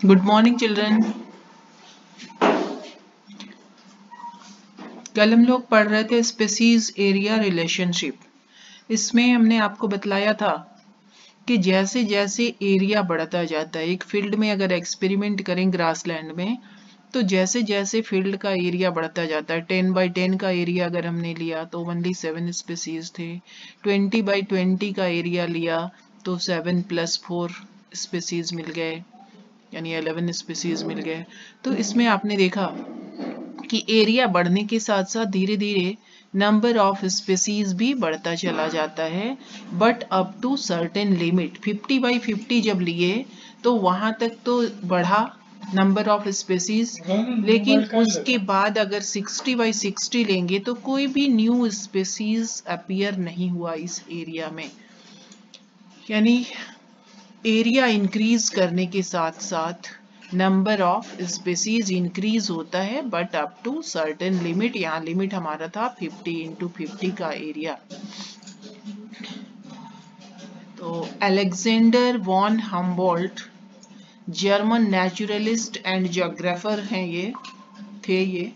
Good morning children. कल हम लोग पढ़ रहे थे स्पीसीज एरिया रिलेशनशिप। इसमें हमने आपको बतलाया था कि जैसे जैसे एरिया बढ़ता जाता है, एक फील्ड में अगर एक्सपेरिमेंट करें ग्रासलैंड में, तो जैसे जैसे फील्ड का एरिया बढ़ता जाता है, 10x10 का एरिया अगर हमने लिया तो ओनली 7 स्पीसीज थे, 20x20 का एरिया लिया तो 7 + 4 स्पीसीज मिल गए, यानी 11 स्पीसीज मिल गए। तो इसमें आपने देखा कि एरिया बढ़ने के साथ साथ धीरे धीरे नंबर ऑफ स्पीसीज भी बढ़ता चला जाता है, but up to certain limit. 50x50 जब लिए तो वहां तक तो बढ़ा नंबर ऑफ स्पीसीज, लेकिन उसके बाद अगर 60x60 लेंगे तो कोई भी न्यू स्पीसीज अपीयर नहीं हुआ इस एरिया में। यानी एरिया इंक्रीज करने के साथ साथ नंबर ऑफ स्पीसीज इंक्रीज होता है, but up to certain limit. यहाँ लिमिट हमारा था 50x50 का एरिया। तो Alexander von Humboldt German naturalist and geographer हैं, ये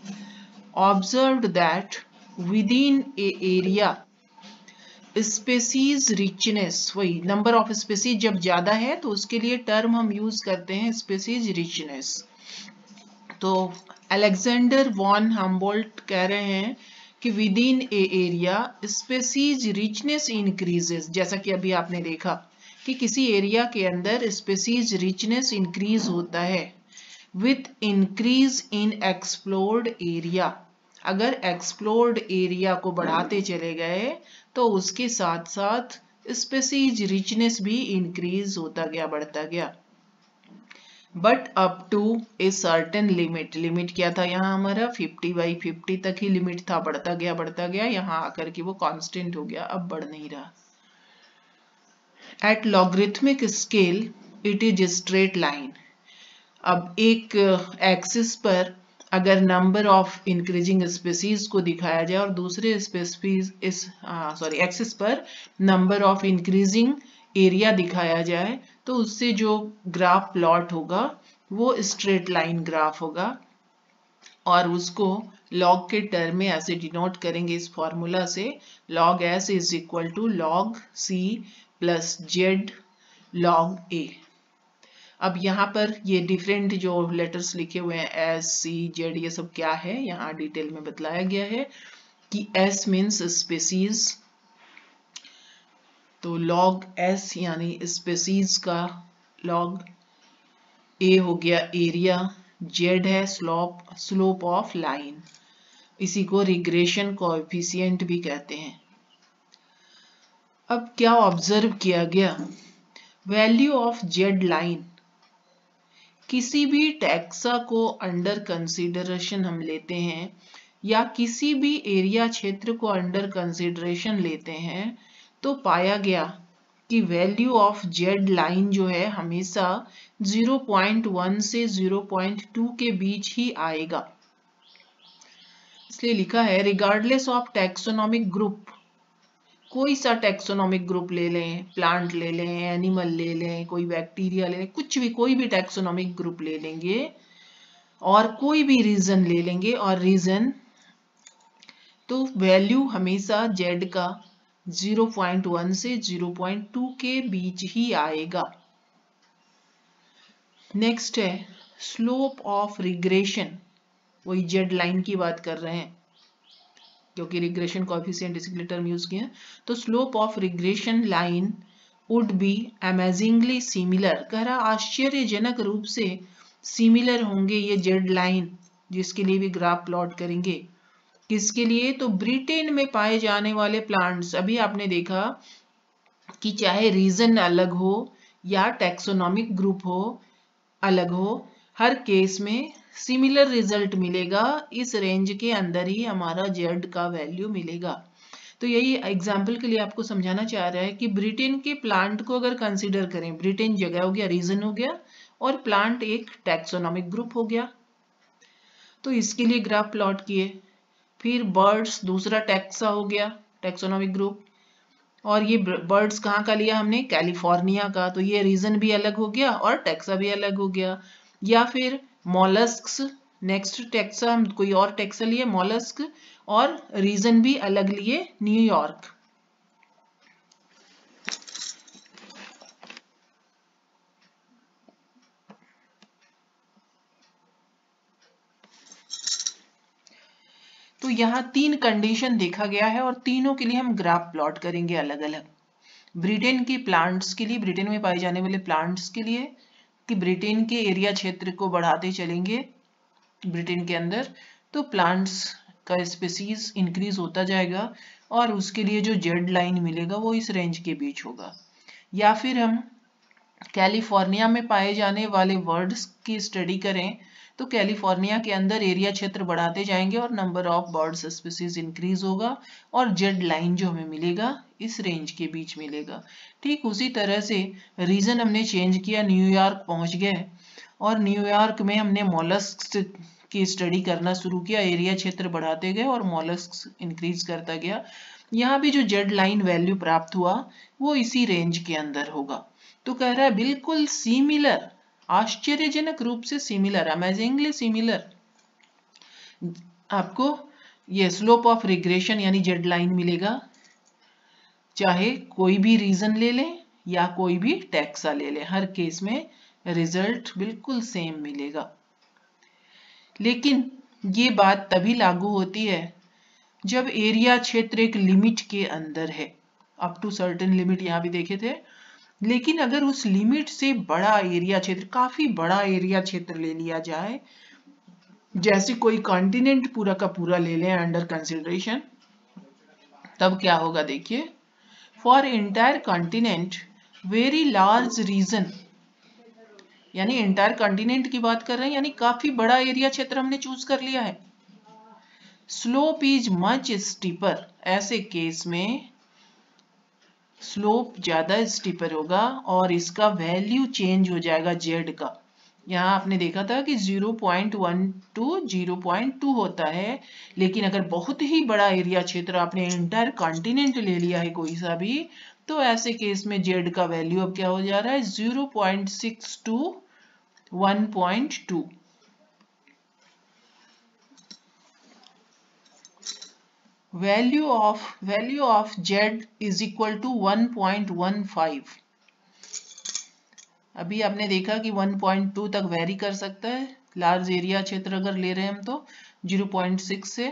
observed that within a area species richness, वही नंबर ऑफ स्पीसीज जब ज्यादा है तो उसके लिए टर्म हम यूज करते हैं स्पीसीज रिचनेस। तो अलेक्जेंडर वॉन हम्बोल्ट कह रहे हैं कि with in a area species richness increases. जैसा कि अभी आपने देखा कि किसी एरिया के अंदर स्पीसीज रिचनेस इंक्रीज होता है with increase in explored area. अगर एक्सप्लोर्ड एरिया को बढ़ाते चले गए तो उसके साथ साथ स्पीसीज रिचनेस भी इंक्रीज होता गया, बढ़ता गया, but up to a certain limit. Limit क्या था यहाँ हमारा 50x50 तक ही लिमिट था, बढ़ता गया, यहाँ आकर के वो कांस्टेंट हो गया, अब बढ़ नहीं रहा। At logarithmic scale it is straight line. अब एक एक्सिस पर अगर नंबर ऑफ इंक्रीजिंग स्पीसीज को दिखाया जाए और दूसरे स्पीसीज एक्सिस पर नंबर ऑफ इंक्रीजिंग एरिया दिखाया जाए, तो उससे जो ग्राफ प्लॉट होगा वो स्ट्रेट लाइन ग्राफ होगा, और उसको लॉग के टर्म में ऐसे डिनोट करेंगे इस फॉर्मूला से, log s is equal to log c plus z log a। अब यहाँ पर ये डिफरेंट जो लेटर्स लिखे हुए हैं एस सी जेड, ये सब क्या है यहाँ डिटेल में बतलाया गया है कि S मीन्स स्पीसीज, तो log S यानी स्पीसीज का log A हो गया एरिया, Z है स्लोप ऑफ लाइन, इसी को रिग्रेशन कोएफिशिएंट भी कहते हैं। अब क्या ऑब्जर्व किया गया, वैल्यू ऑफ Z लाइन, किसी भी टैक्सा को अंडर कंसीडरेशन हम लेते हैं या किसी भी एरिया क्षेत्र को अंडर कंसीडरेशन लेते हैं, तो पाया गया कि वैल्यू ऑफ जेड लाइन जो है हमेशा 0.1 से 0.2 के बीच ही आएगा। इसलिए लिखा है रिगार्डलेस ऑफ टैक्सोनॉमिक ग्रुप, कोई सा टैक्सोनॉमिक ग्रुप ले लें, प्लांट ले लें, एनिमल ले लें, कोई बैक्टीरिया ले लें, कुछ भी कोई भी टैक्सोनॉमिक ग्रुप ले लेंगे और कोई भी रीजन ले लेंगे, और रीजन तो वैल्यू हमेशा z का 0.1 से 0.2 के बीच ही आएगा। नेक्स्ट है स्लोप ऑफ रिग्रेशन, वही जेड लाइन की बात कर रहे हैं क्योंकि रिग्रेशन कोएफिशिएंट इसके टर्म यूज किए हैं। तो slope of regression line would be amazingly similar, कह रहा आश्चर्यजनक रूप से सिमिलर होंगे ये जेड लाइन, जिसके लिए भी ग्राफ प्लॉट करेंगे। किसके लिए, तो ब्रिटेन में पाए जाने वाले प्लांट्स। अभी आपने देखा कि चाहे रीजन अलग हो या टैक्सोनॉमिक ग्रुप हो अलग हो, हर केस में सिमिलर रिजल्ट मिलेगा, इस रेंज के अंदर ही हमारा जेड का वैल्यू मिलेगा। तो यही एग्जाम्पल के लिए आपको समझाना चाह रहा है कि ब्रिटेन के प्लांट को अगर कंसीडर करें, ब्रिटेन जगह हो गया, रीजन हो गया, और प्लांट एक टैक्सोनॉमिक ग्रुप हो गया, तो इसके लिए ग्राफ प्लॉट किए। फिर बर्ड्स दूसरा टैक्सा हो गया, टैक्सोनॉमिक ग्रुप, और ये बर्ड्स कहाँ का लिया हमने, कैलिफोर्निया का, तो ये रीजन भी अलग हो गया और टेक्सा भी अलग हो गया। या फिर मॉलस्क्स, नेक्स्ट टेक्सा हम कोई और टेक्सा लिए मॉलस्क, और रीजन भी अलग लिए न्यूयॉर्क। तो यहाँ 3 कंडीशन देखा गया है और तीनों के लिए हम ग्राफ प्लॉट करेंगे अलग अलग। ब्रिटेन के प्लांट्स के लिए, ब्रिटेन में पाए जाने वाले प्लांट्स के लिए, कि ब्रिटेन के एरिया क्षेत्र को बढ़ाते चलेंगे ब्रिटेन के अंदर तो प्लांट्स का स्पीसीज इंक्रीज होता जाएगा और उसके लिए जो जेड लाइन मिलेगा वो इस रेंज के बीच होगा। या फिर हम कैलिफोर्निया में पाए जाने वाले बर्ड्स की स्टडी करें तो कैलिफोर्निया के अंदर एरिया क्षेत्र बढ़ाते जाएंगे और number of birds species increase होगा और जेड लाइन जो हमें मिलेगा इस रेंज के बीच मिलेगा। ठीक उसी तरह से रीजन हमने चेंज किया, न्यूयॉर्क पहुंच गए और न्यूयॉर्क में हमने मॉलस्क्स की स्टडी करना शुरू किया, एरिया क्षेत्र बढ़ाते गए और मॉलस्क्स इंक्रीज करता गया। यहाँ भी जो जेड लाइन वैल्यू प्राप्त हुआ वो इसी रेंज के अंदर होगा। तो कह रहा है बिल्कुल सिमिलर, आश्चर्यजनक रूप से सिमिलर, अमेजिंगली सिमिलर। आपको ये स्लोप ऑफ रिग्रेशन यानी जेड लाइन मिलेगा, चाहे कोई भी रीजन ले लें या कोई भी टेक्सा ले लें, हर केस में रिजल्ट बिल्कुल सेम मिलेगा। लेकिन ये बात तभी लागू होती है जब एरिया क्षेत्र एक लिमिट के अंदर है, अप टू सर्टेन लिमिट यहाँ भी देखे थे। लेकिन अगर उस लिमिट से बड़ा एरिया क्षेत्र, काफी बड़ा एरिया क्षेत्र ले लिया जाए, जैसे कोई कॉन्टिनेंट पूरा का पूरा ले लें अंडर कंसिडरेशन, तब क्या होगा देखिए, for entire continent very large region, यानी एंटायर कॉन्टिनेंट की बात कर रहे हैं, यानी काफी बड़ा एरिया क्षेत्र हमने चूज कर लिया है। स्लोप इज मच स्टीपर, ऐसे केस में स्लोप ज्यादा स्टीपर होगा और इसका वैल्यू चेंज हो जाएगा जेड का। यहाँ आपने देखा था कि 0.1 टू 0.2 होता है, लेकिन अगर बहुत ही बड़ा एरिया क्षेत्र आपने एंटायर कॉन्टिनेंट ले लिया है कोई सा भी, तो ऐसे केस में जेड का वैल्यू अब क्या हो जा रहा है, 0.6 to 1.2। Value of z is equal to 1.15। अभी आपने देखा कि 1.2 तक वेरी कर सकता है, लार्ज एरिया क्षेत्र अगर ले रहे हैं हम तो 0.6 से।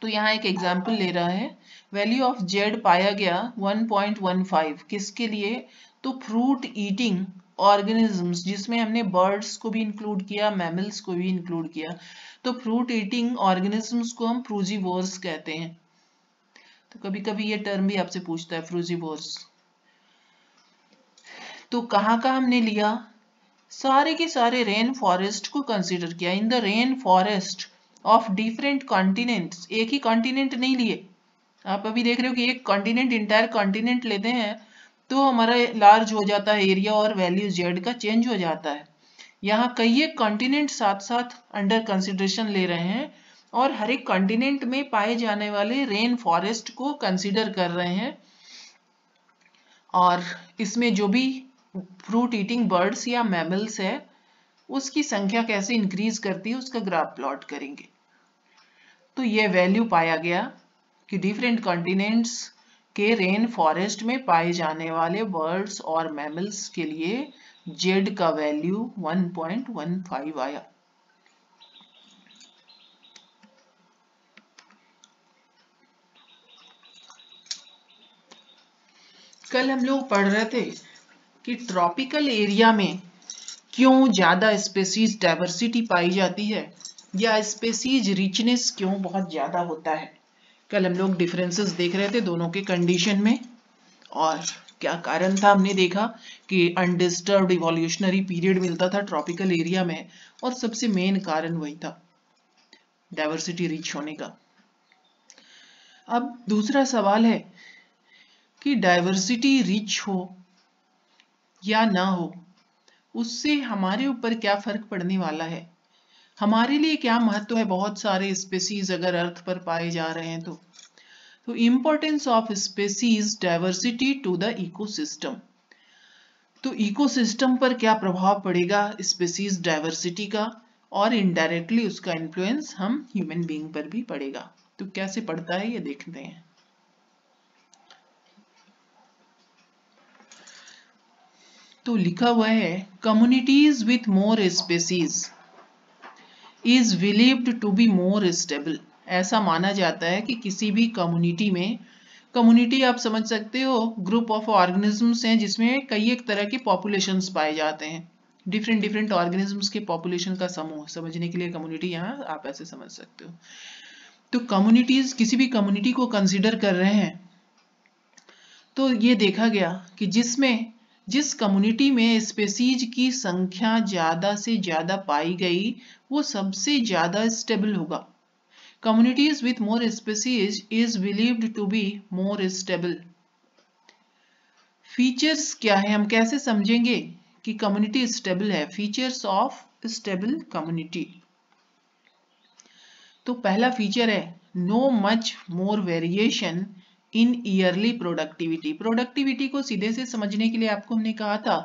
तो यहाँ एक एग्जांपल ले रहा है, वैल्यू ऑफ जेड पाया गया 1.15, किसके लिए, तो फ्रूट ईटिंग ऑर्गेनिजम्स, जिसमें हमने बर्ड्स को भी इंक्लूड किया, मैमल्स को भी इंक्लूड किया। तो फ्रूट ईटिंग ऑर्गेनिजम्स को हम फ्रूजीवोर्स कहते हैं। तो कभी कभी ये टर्म भी आपसे पूछता है, फ्रूजीवोर्स। तो कहाँ का हमने लिया, सारे के सारे रेन फॉरेस्ट को कंसीडर किया। In the rain forest of different continents, एक ही कॉन्टिनेंट नहीं लिए। आप अभी देख रहे हो कि एक कॉन्टिनेंट, इंटायर कॉन्टिनेंट लेते हैं तो हमारा लार्ज हो जाता है एरिया और वैल्यू जेड का चेंज हो जाता है। यहाँ कई एक कॉन्टिनेंट साथ साथ अंडर कंसिडरेशन ले रहे हैं और हर एक कॉन्टिनेंट में पाए जाने वाले रेन फॉरेस्ट को कंसीडर कर रहे हैं, और इसमें जो भी फ्रूट ईटिंग बर्ड्स या मैमल्स है उसकी संख्या कैसे इंक्रीज करती है उसका ग्राफ प्लॉट करेंगे। तो ये वैल्यू पाया गया कि डिफरेंट कॉन्टिनेंट्स के रेन फॉरेस्ट में पाए जाने वाले बर्ड्स और मैमल्स के लिए जेड का वैल्यू 1.15 आया। कल हम लोग पढ़ रहे थे कि ट्रॉपिकल एरिया में क्यों ज्यादा स्पेसीज डाइवर्सिटी पाई जाती है या स्पेसीज रिचनेस क्यों बहुत ज्यादा होता है। कल हम लोग डिफरेंसेस देख रहे थे दोनों के कंडीशन में, और क्या कारण था, हमने देखा कि अनडिस्टर्ब्ड इवोल्यूशनरी पीरियड मिलता था ट्रॉपिकल एरिया में, और सबसे मेन कारण वही था, डाइवर्सिटी रिच होने का। अब दूसरा सवाल है कि डाइवर्सिटी रिच हो या ना हो, उससे हमारे ऊपर क्या फर्क पड़ने वाला है, हमारे लिए क्या महत्व है बहुत सारे स्पेसीज अगर अर्थ पर पाए जा रहे हैं तो तो importance of species diversity to the ecosystem. तो इकोसिस्टम पर क्या प्रभाव पड़ेगा स्पेसीज डाइवर्सिटी का, और इनडायरेक्टली उसका इन्फ्लुएंस हम ह्यूमन बीइंग पर भी पड़ेगा। तो कैसे पड़ता है ये देखते हैं। तो लिखा हुआ है communities with more species is believed to be more stable. ऐसा माना जाता है कि किसी भी कम्युनिटी में, कम्युनिटी आप समझ सकते हो ग्रुप ऑफ ऑर्गेनिजम्स हैं जिसमें कई एक तरह के पॉपुलेशंस पाए जाते हैं, डिफरेंट डिफरेंट ऑर्गेनिजम्स के पॉपुलेशन का समूह। समझने के लिए कम्युनिटी यहाँ आप ऐसे समझ सकते हो। तो कम्युनिटीज, किसी भी कम्युनिटी को कंसिडर कर रहे हैं तो ये देखा गया कि जिस कम्युनिटी में स्पेसीज की संख्या ज्यादा से ज्यादा पाई गई वो सबसे ज्यादा स्टेबल होगा। Communities with more species is believed to be more stable. Features क्या है, हम कैसे समझेंगे कि कम्युनिटी स्टेबल है? Features of stable community. तो पहला फीचर है no much more variation in yearly productivity. Productivity को सीधे से समझने के लिए आपको हमने कहा था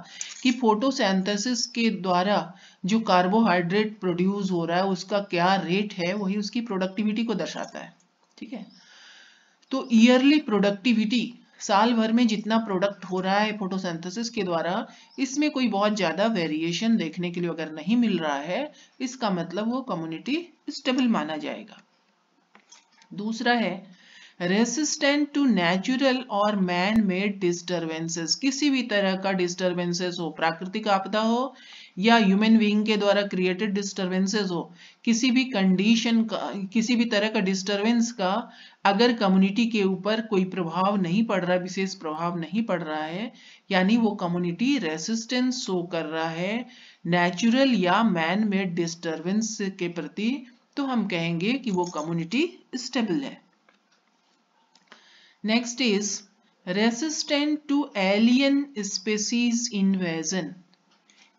कि फोटोसिंथेसिस के द्वारा जो कार्बोहाइड्रेट प्रोड्यूस हो रहा है उसका क्या रेट है, वही उसकी प्रोडक्टिविटी को दर्शाता है। ठीक है, तो ईयरली प्रोडक्टिविटी, साल भर में जितना प्रोडक्ट हो रहा है फोटोसिंथेसिस के द्वारा, इसमें कोई बहुत ज्यादा वेरिएशन देखने के लिए अगर नहीं मिल रहा है, इसका मतलब वो कम्युनिटी स्टेबल माना जाएगा। दूसरा है रेसिस्टेंट टू नेचुरल और मैन मेड डिस्टर्बेंसेस। किसी भी तरह का डिस्टर्बेंसेस हो, प्राकृतिक आपदा हो या ह्यूमन बीइंग के द्वारा क्रिएटेड डिस्टर्बेंसेस हो, किसी भी कंडीशन का, किसी भी तरह का डिस्टर्बेंस का अगर कम्युनिटी के ऊपर कोई प्रभाव नहीं पड़ रहा, विशेष प्रभाव नहीं पड़ रहा है, यानी वो कम्युनिटी रेसिस्टेंस शो कर रहा है नेचुरल या मैन मेड डिस्टर्बेंस के प्रति, तो हम कहेंगे कि वो कम्युनिटी स्टेबल है। Next is resistant to alien species invasion.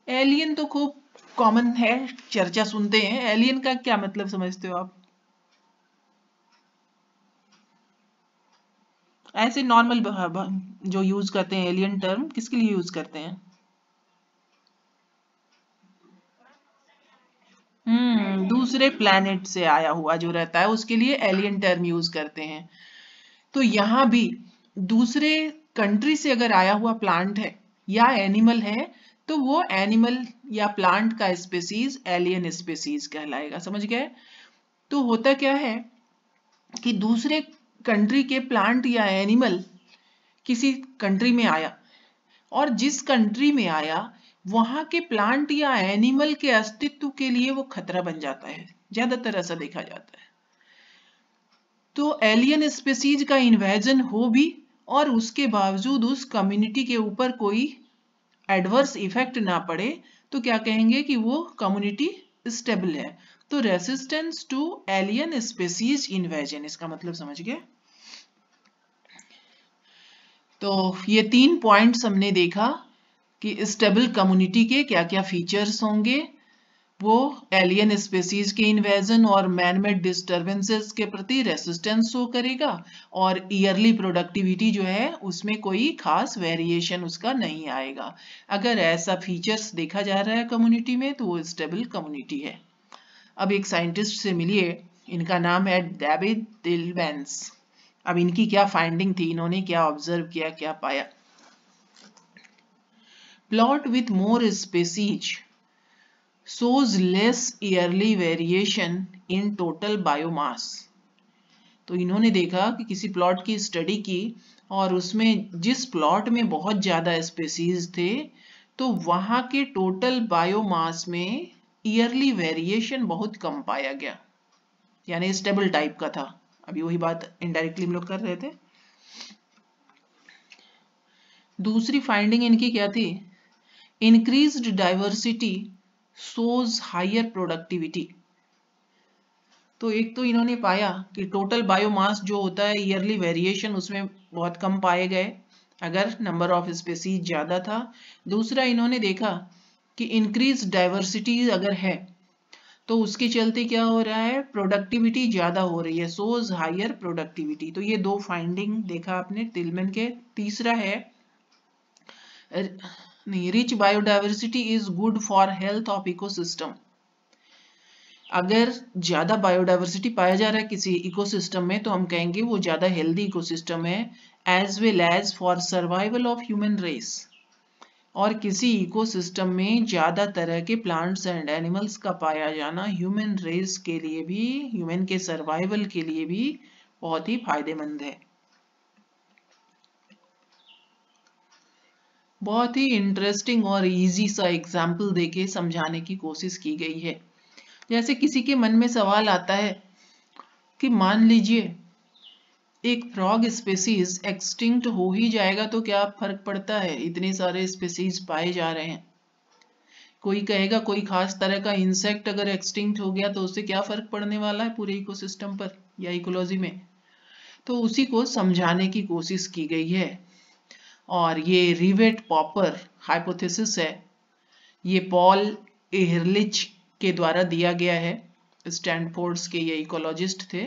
Alien तो खूब कॉमन है, चर्चा सुनते हैं। एलियन का क्या मतलब समझते हो आप? ऐसे नॉर्मल जो यूज करते हैं एलियन टर्म, किसके लिए यूज करते हैं? दूसरे प्लैनेट से आया हुआ जो रहता है उसके लिए एलियन टर्म यूज करते हैं। तो यहां भी दूसरे कंट्री से अगर आया हुआ प्लांट है या एनिमल है तो वो एनिमल या प्लांट का स्पेसीज एलियन स्पेसीज कहलाएगा। समझ गए? तो होता क्या है कि दूसरे कंट्री के प्लांट या एनिमल किसी कंट्री में आया, और जिस कंट्री में आया वहां के प्लांट या एनिमल के अस्तित्व के लिए वो खतरा बन जाता है, ज्यादातर ऐसा देखा जाता है। तो एलियन स्पेसीज का इन्वेजन हो भी और उसके बावजूद उस कम्युनिटी के ऊपर कोई एडवर्स इफेक्ट ना पड़े, तो क्या कहेंगे कि वो कम्युनिटी स्टेबल है। तो resistance to alien species invasion, इसका मतलब समझ गए? तो ये 3 पॉइंट्स हमने देखा कि स्टेबल कम्युनिटी के क्या क्या फीचर्स होंगे। वो एलियन स्पेसीज के इन्वेजन और मैनमेड डिस्टर्बेंसेस के प्रति रेसिस्टेंस शो करेगा, और ईयरली प्रोडक्टिविटी जो है उसमें कोई खास वेरिएशन उसका नहीं आएगा। अगर ऐसा फीचर्स देखा जा रहा है कम्युनिटी में तो वो स्टेबल कम्युनिटी है। अब एक साइंटिस्ट से मिलिए, इनका नाम है डेविड डिलबेंस। अब इनकी क्या फाइंडिंग थी, इन्होंने क्या ऑब्जर्व किया, क्या पाया? Plot with more species shows less yearly variation in total biomass। तो इन्होंने देखा कि किसी प्लॉट की स्टडी की और उसमें जिस प्लॉट में बहुत ज्यादा स्पेसीज थे तो वहां के टोटल बायोमास में ईयरली वेरिएशन बहुत कम पाया गया, यानी स्टेबल टाइप का था। अभी वही बात इनडायरेक्टली हम लोग कर रहे थे। दूसरी फाइंडिंग इनकी क्या थी? Increased diversity shows higher productivity। तो एक तो इन्होंने पाया कि टोटल बायोमास जो होता है ईयरली वेरिएशन उसमें बहुत कम पाए गए अगर नंबर ऑफ स्पेसीज ज्यादा था। दूसरा इन्होंने देखा कि इंक्रीज डाइवर्सिटी अगर है तो उसके चलते क्या हो रहा है, प्रोडक्टिविटी ज्यादा हो रही है, सोज हायर प्रोडक्टिविटी। तो ये 2 फाइंडिंग देखा आपने टिलमैन के। तीसरा है नहीं, rich biodiversity is good for health of ecosystem. अगर ज्यादा बायोडाइवर्सिटी पाया जा रहा है किसी इकोसिस्टम में तो हम कहेंगे वो ज्यादा हेल्दी इकोसिस्टम है, as well as for survival of human race. और किसी इकोसिस्टम में ज्यादा तरह के प्लांट्स एंड एनिमल्स का पाया जाना ह्यूमन रेस के लिए भी, ह्यूमन के सर्वाइवल के लिए भी बहुत ही फायदेमंद है। बहुत ही इंटरेस्टिंग और इजी सा एग्जाम्पल देके समझाने की कोशिश की गई है। जैसे किसी के मन में सवाल आता है कि मान लीजिए एक फ्रॉग स्पेसीज एक्सटिंक्ट हो ही जाएगा तो क्या फर्क पड़ता है, इतने सारे स्पेसीज पाए जा रहे हैं। कोई कहेगा कोई खास तरह का इंसेक्ट अगर एक्सटिंक्ट हो गया तो उससे क्या फर्क पड़ने वाला है पूरे इकोसिस्टम पर या इकोलॉजी में। तो उसी को समझाने की कोशिश की गई है। और ये रिवेट पॉपर हाइपोथेसिस है, ये पॉल एहरलिच के द्वारा दिया गया है। स्टैनफोर्ड्स के ये इकोलॉजिस्ट थे,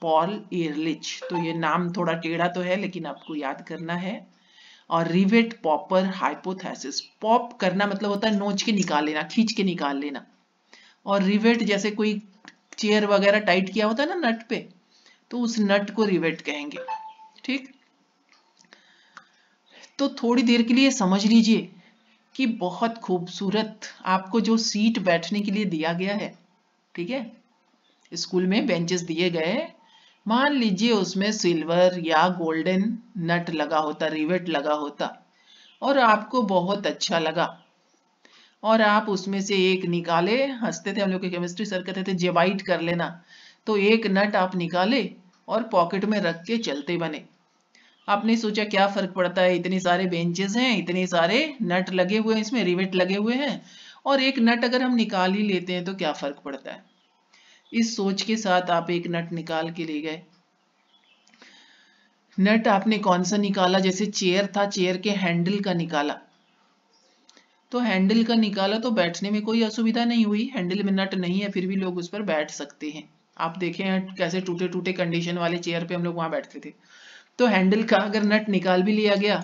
पॉल एहरलिच। तो ये नाम थोड़ा टेढ़ा तो है लेकिन आपको याद करना है। और रिवेट पॉपर हाइपोथेसिस, पॉप करना मतलब होता है नोच के निकाल लेना, खींच के निकाल लेना। और रिवेट जैसे कोई चेयर वगैरह टाइट किया होता है ना नट पे, तो उस नट को रिवेट कहेंगे। ठीक, तो थोड़ी देर के लिए समझ लीजिए कि बहुत खूबसूरत आपको जो सीट बैठने के लिए दिया गया है, ठीक है, स्कूल में बेंचेस दिए गए, मान लीजिए उसमें सिल्वर या गोल्डन नट लगा होता, रिवेट लगा होता, और आपको बहुत अच्छा लगा और आप उसमें से एक निकाले। हंसते थे हम लोग के केमिस्ट्री सर, कहते थे जेबाइट कर लेना। तो एक नट आप निकाले और पॉकेट में रख के चलते बने। आपने सोचा क्या फर्क पड़ता है, इतने सारे बेंचेस हैं, इतने सारे नट लगे हुए हैं, इसमें रिवेट लगे हुए हैं, और एक नट अगर हम निकाल ही लेते हैं तो क्या फर्क पड़ता है। इस सोच के साथ आप एक नट निकाल के ले गए। नट आपने कौन सा निकाला, जैसे चेयर था, चेयर के हैंडल का निकाला। तो हैंडल का निकाला तो बैठने में कोई असुविधा नहीं हुई, हैंडल में नट नहीं है फिर भी लोग उस पर बैठ सकते हैं। आप देखें कैसे टूटे टूटे कंडीशन वाले चेयर पे हम लोग वहां बैठते थे। तो हैंडल का अगर नट निकाल भी लिया गया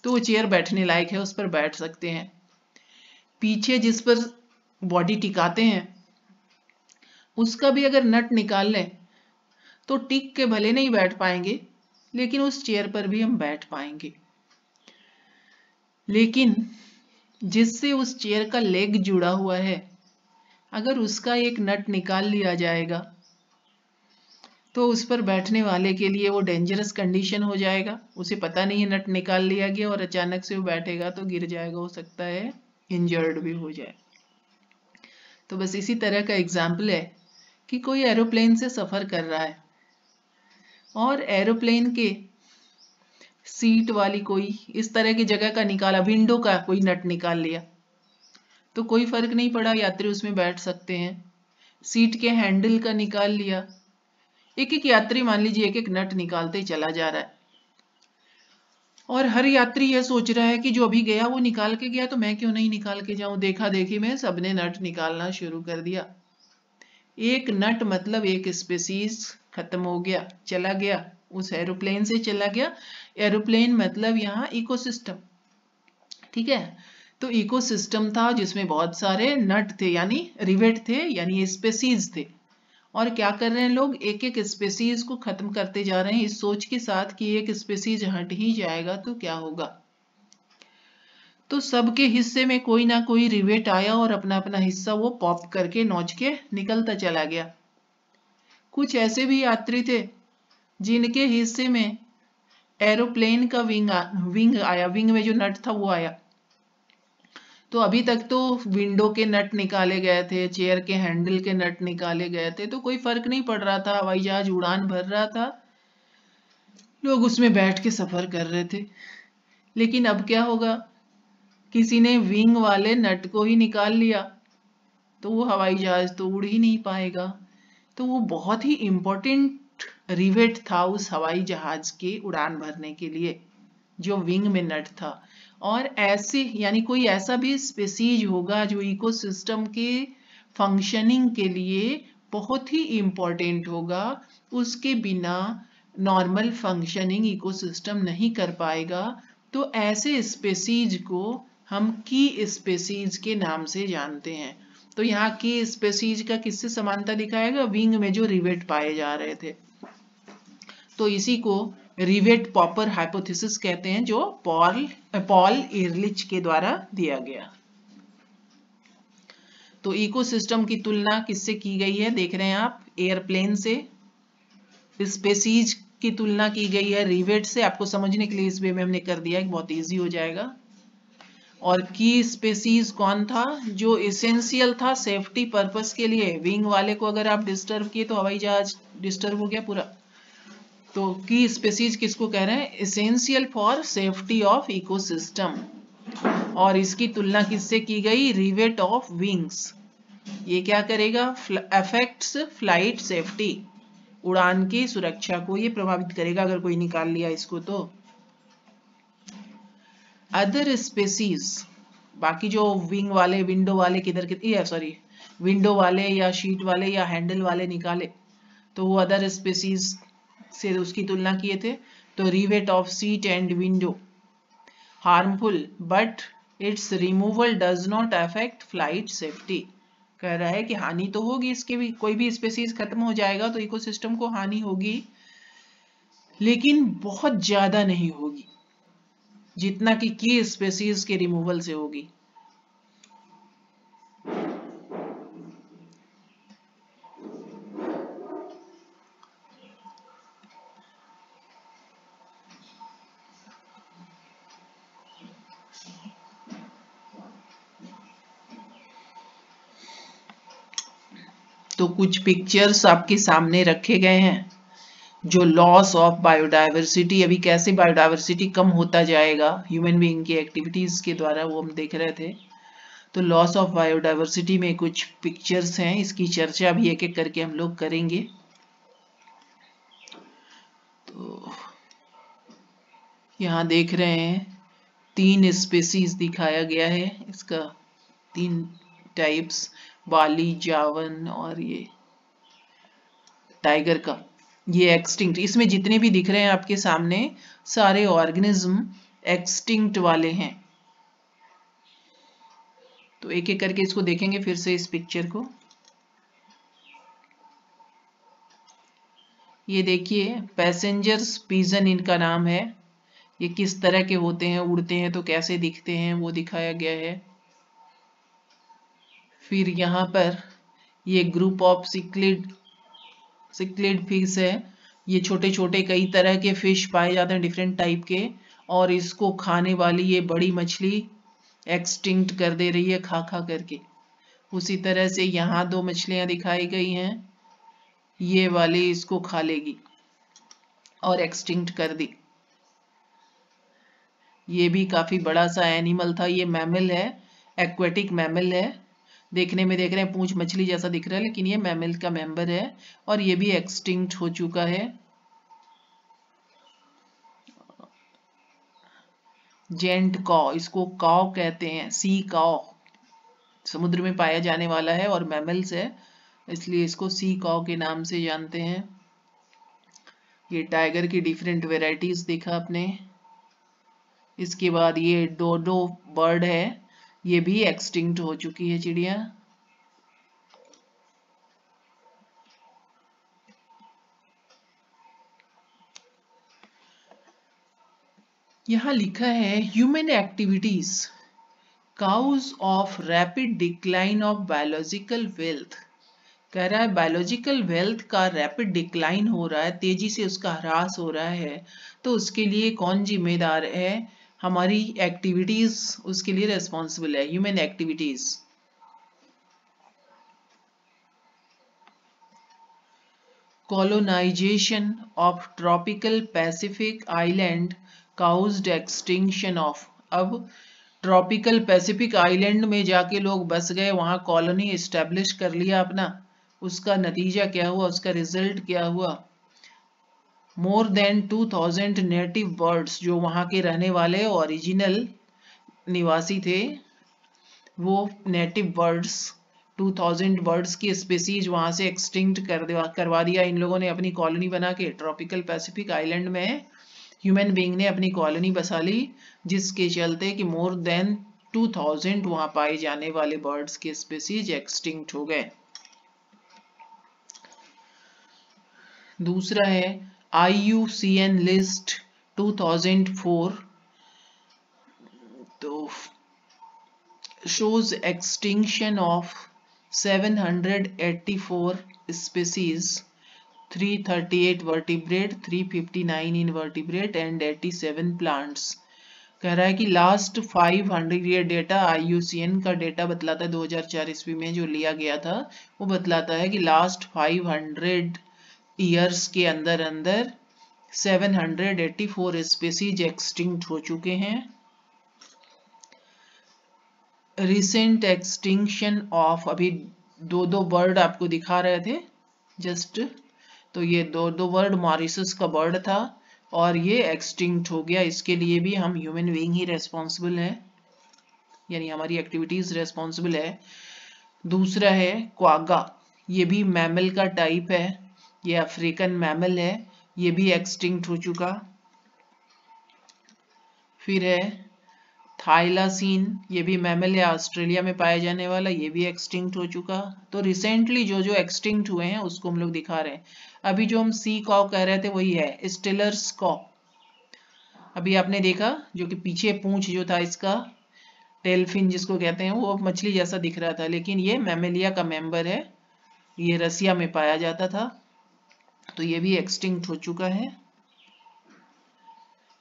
तो वो चेयर बैठने लायक है, उस पर बैठ सकते हैं। पीछे जिस पर बॉडी टिकाते हैं उसका भी अगर नट निकाल लें तो टिक के भले नहीं बैठ पाएंगे लेकिन उस चेयर पर भी हम बैठ पाएंगे। लेकिन जिससे उस चेयर का लेग जुड़ा हुआ है, अगर उसका एक नट निकाल लिया जाएगा तो उस पर बैठने वाले के लिए वो डेंजरस कंडीशन हो जाएगा। उसे पता नहीं है नट निकाल लिया गया और अचानक से वो बैठेगा तो गिर जाएगा, हो सकता है इंजर्ड भी हो जाए। तो बस इसी तरह का एग्जाम्पल है कि कोई एरोप्लेन से सफर कर रहा है और एरोप्लेन के सीट वाली कोई इस तरह की जगह का निकाला, विंडो का कोई नट निकाल लिया तो कोई फर्क नहीं पड़ा, यात्री उसमें बैठ सकते हैं। सीट के हैंडल का निकाल लिया, एक एक यात्री मान लीजिए एक एक नट निकालते चला जा रहा है और हर यात्री यह सोच रहा है कि जो अभी गया वो निकाल के गया तो मैं क्यों नहीं निकाल के जाऊं। देखा देखी में सबने नट निकालना शुरू कर दिया। एक नट मतलब एक स्पीशीज खत्म हो गया, चला गया, उस एरोप्लेन से चला गया। एरोप्लेन मतलब यहाँ इकोसिस्टम, ठीक है। तो इकोसिस्टम था जिसमें बहुत सारे नट थे यानी रिवेट थे यानी स्पीशीज थे। और क्या कर रहे हैं लोग, एक एक स्पीशीज को खत्म करते जा रहे हैं इस सोच के साथ कि एक स्पीशीज हट ही जाएगा तो क्या होगा। तो सबके हिस्से में कोई ना कोई रिवेट आया और अपना अपना हिस्सा वो पॉप करके नोच के निकलता चला गया। कुछ ऐसे भी यात्री थे जिनके हिस्से में एरोप्लेन का विंग आया, विंग में जो नट था वो आया। तो अभी तक तो विंडो के नट निकाले गए थे, चेयर के हैंडल के नट निकाले गए थे, तो कोई फर्क नहीं पड़ रहा था, हवाई जहाज उड़ान भर रहा था, लोग उसमें बैठ के सफर कर रहे थे। लेकिन अब क्या होगा, किसी ने विंग वाले नट को ही निकाल लिया तो वो हवाई जहाज तो उड़ ही नहीं पाएगा। तो वो बहुत ही इंपॉर्टेंट रिवेट था उस हवाई जहाज के उड़ान भरने के लिए, जो विंग में नट था। और ऐसे यानी कोई ऐसा भी स्पीशीज होगा जो इकोसिस्टम के फंक्शनिंग के लिए बहुत ही इंपॉर्टेंट होगा। उसके बिना नॉर्मल फंक्शनिंग इकोसिस्टम नहीं कर पाएगा। तो ऐसे स्पेसीज को हम की स्पेसीज के नाम से जानते हैं। तो यहाँ की स्पेसीज का किससे समानता दिखाएगा? विंग में जो रिवेट पाए जा रहे थे। तो इसी को रिवेट पॉपर हाइपोथेसिस कहते हैं, जो पॉल एरलिच के द्वारा दिया गया। तो इकोसिस्टम की तुलना किससे की गई है? देख रहे हैं आप, एयरप्लेन से। स्पेसीज की तुलना की गई है रिवेट से। आपको समझने के लिए इस वे में हमने कर दिया है, बहुत इजी हो जाएगा। और की स्पेसीज कौन था? जो एसेंशियल था सेफ्टी पर्पस के लिए। विंग वाले को अगर आप डिस्टर्ब किए तो हवाई जहाज डिस्टर्ब हो गया पूरा। तो की स्पेसीज किसको कह रहे हैं? Essential for safety of ecosystem. और इसकी तुलना किससे की गई? Rivet of wings. ये क्या करेगा? अफेक्ट्स फ्लाइट सेफ्टी, उड़ान की सुरक्षा को ये प्रभावित करेगा। अगर कोई निकाल लिया इसको तो। अदर स्पेसीज, बाकी जो विंग वाले, विंडो वाले किधर सॉरी विंडो वाले या शीट वाले या हैंडल वाले निकाले, तो वो अदर स्पेसीज से उसकी तुलना किए थे। तो rivet of seat and window harmful but it's removal does not affect flight safety. कह रहा है कि हानि तो होगी इसके भी, कोई भी स्पेसीज खत्म हो जाएगा तो इकोसिस्टम को हानि होगी, लेकिन बहुत ज्यादा नहीं होगी जितना कि की स्पेसीज के रिमूवल से होगी। तो कुछ पिक्चर्स आपके सामने रखे गए हैं, जो लॉस ऑफ बायोडायवर्सिटी, अभी कैसे बायोडायवर्सिटी कम होता जाएगा ह्यूमन बीइंग की एक्टिविटीज के द्वारा, वो हम देख रहे थे। तो लॉस ऑफ बायोडायवर्सिटी में कुछ पिक्चर्स हैं, इसकी चर्चा भी एक एक करके हम लोग करेंगे। तो यहाँ देख रहे हैं 3 स्पेसीज दिखाया गया है, इसका 3 टाइप्स, बाली, जावन और ये टाइगर का। ये एक्सटिंक्ट, इसमें जितने भी दिख रहे हैं आपके सामने सारे ऑर्गेनिज्म एक्सटिंक्ट वाले हैं। तो एक एक करके इसको देखेंगे फिर से इस पिक्चर को। ये देखिए पैसेंजर्स पिजन इनका नाम है। ये किस तरह के होते हैं, उड़ते हैं तो कैसे दिखते हैं वो दिखाया गया है। फिर यहाँ पर ये ग्रुप ऑफ सिक्लिड फिश है। ये छोटे छोटे कई तरह के फिश पाए जाते हैं डिफरेंट टाइप के, और इसको खाने वाली ये बड़ी मछली एक्सटिंक्ट कर दे रही है खा खा करके। उसी तरह से यहाँ 2 मछलियां दिखाई गई हैं, ये वाली इसको खा लेगी और एक्सटिंक्ट कर दी। ये भी काफी बड़ा सा एनिमल था, ये मैमल है, एक्वेटिक मैमल है। देखने में देख रहे हैं पूंछ मछली जैसा दिख रहा है, लेकिन ये मैमल का मेंबर है और ये भी एक्सटिंक्ट हो चुका है। जेंट कॉ, इसको कॉ कहते हैं, सी कॉ, समुद्र में पाया जाने वाला है और मैमल्स है, इसलिए इसको सी कॉ के नाम से जानते हैं। ये टाइगर की डिफरेंट वेराइटीज देखा आपने। इसके बाद ये डोडो बर्ड है, ये भी एक्सटिंक्ट हो चुकी है चिड़िया। यहां लिखा है human activities cause of rapid decline of biological wealth. कह रहा है बायोलॉजिकल वेल्थ का रैपिड डिक्लाइन हो रहा है, तेजी से उसका ह्रास हो रहा है। तो उसके लिए कौन जिम्मेदार है? हमारी एक्टिविटीज उसके लिए रेस्पॉन्सिबल है, human activities. colonization of tropical Pacific island caused extinction of। अब ट्रॉपिकल पैसिफिक आइलैंड में जाके लोग बस गए, वहां कॉलोनी एस्टेब्लिश कर लिया अपना, उसका नतीजा क्या हुआ, उसका रिजल्ट क्या हुआ? मोर देन 2000 नेटिव बर्ड्स, जो वहां के रहने वाले ओरिजिनल निवासी थे, वो नेटिव बर्ड्स 2000 बर्ड्स की स्पीसीज वहां से एक्सटिंक्ट करवा दिया इन लोगों ने अपनी कॉलोनी बना के। ट्रॉपिकल पैसिफिक आइलैंड में ह्यूमन बीइंग ने अपनी कॉलोनी बसा ली, जिसके चलते कि मोर देन 2000 वहां पाए जाने वाले बर्ड्स के स्पीसीज एक्सटिंक्ट हो गए। दूसरा है IUCN लिस्ट 2004, तो shows extinction of 784 species, 338 vertebrate, 359 invertebrate and 87 plants। कह रहा है कि लास्ट 500, ये डेटा IUCN का डेटा बतलाता है 2004 ईस्वी में जो लिया गया था, वो बतलाता है कि लास्ट 500 ईयर्स के अंदर अंदर 784 स्पीसीज एक्सटिंक्ट हो चुके हैं। रिसेंट एक्सटिंक्शन ऑफ, अभी दो बर्ड आपको दिखा रहे थे जस्ट, तो ये दो बर्ड मॉरिशस का बर्ड था और ये एक्सटिंक्ट हो गया। इसके लिए भी हम ह्यूमन बीइंग ही रेस्पॉन्सिबल है, यानी हमारी एक्टिविटीज रेस्पॉन्सिबल है। दूसरा है क्वागा, ये भी मैमल का टाइप है, ये अफ्रीकन मैमल है, ये भी एक्सटिंक्ट हो चुका। फिर है थाइलासीन, ये भी मैमल है, ऑस्ट्रेलिया में पाया जाने वाला, ये भी एक्सटिंक्ट हो चुका। तो रिसेंटली जो एक्सटिंक्ट हुए हैं उसको हम लोग दिखा रहे हैं। अभी जो हम सी कॉ कह रहे थे वही है स्टिलर्स कॉ। अभी आपने देखा जो कि पीछे पूंछ जो था इसका, टेलफिन जिसको कहते हैं, वो मछली जैसा दिख रहा था, लेकिन ये मैमेलिया का मेंबर है, ये रसिया में पाया जाता था, तो ये भी एक्सटिंक्ट हो चुका है।